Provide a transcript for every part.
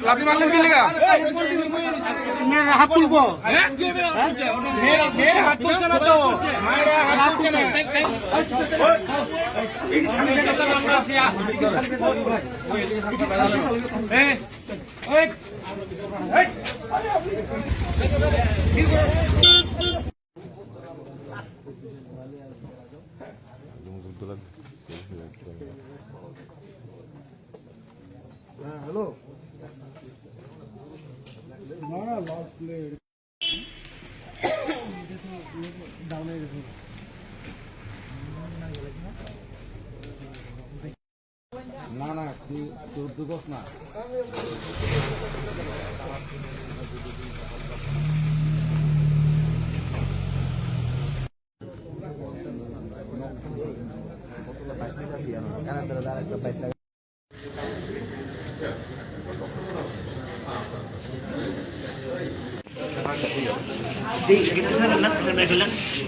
লাঠি মারলেন কি লেগা হাত তুলবো হাত তুলছে না তো মায়েরা হাত তুলছে না হ্যালো না লাস্ট প্লেট ডাউনে না না তোর দুঃখ না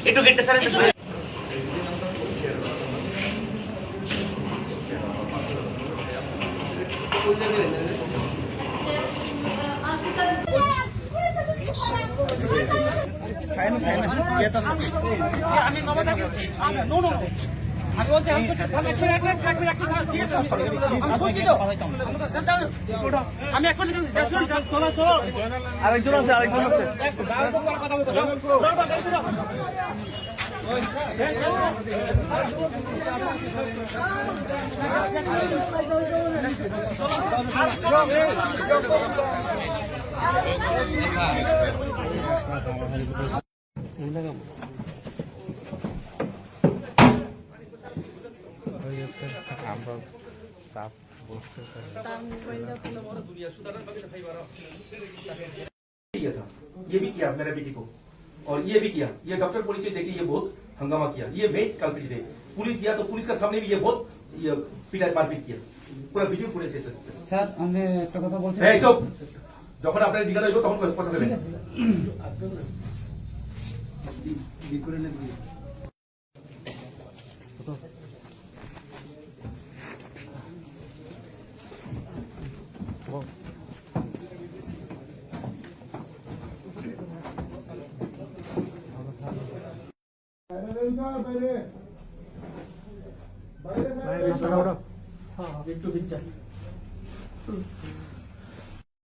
একটু গেটটা স্যার আমি বলছি আমি শুনছি তো আমি এখন আরেকজন আছে ये भी किया मेरे बेटी को और ये भी किया ये डॉक्टर पुलिस देखे ये बहुत हंगामा किया ये मेन कल्प्रिट है पुलिस गया तो पुलिस का सामने भी ये बहुत पिटाई मारपीट किया पूरा वीडियो ফুটেজ এসেছে স্যার আমি একটা কথা বলছি এই চুপ যখন আপনারা জিজ্ঞাসা করব তখন কথা বলবেন ঠিক আছে একটু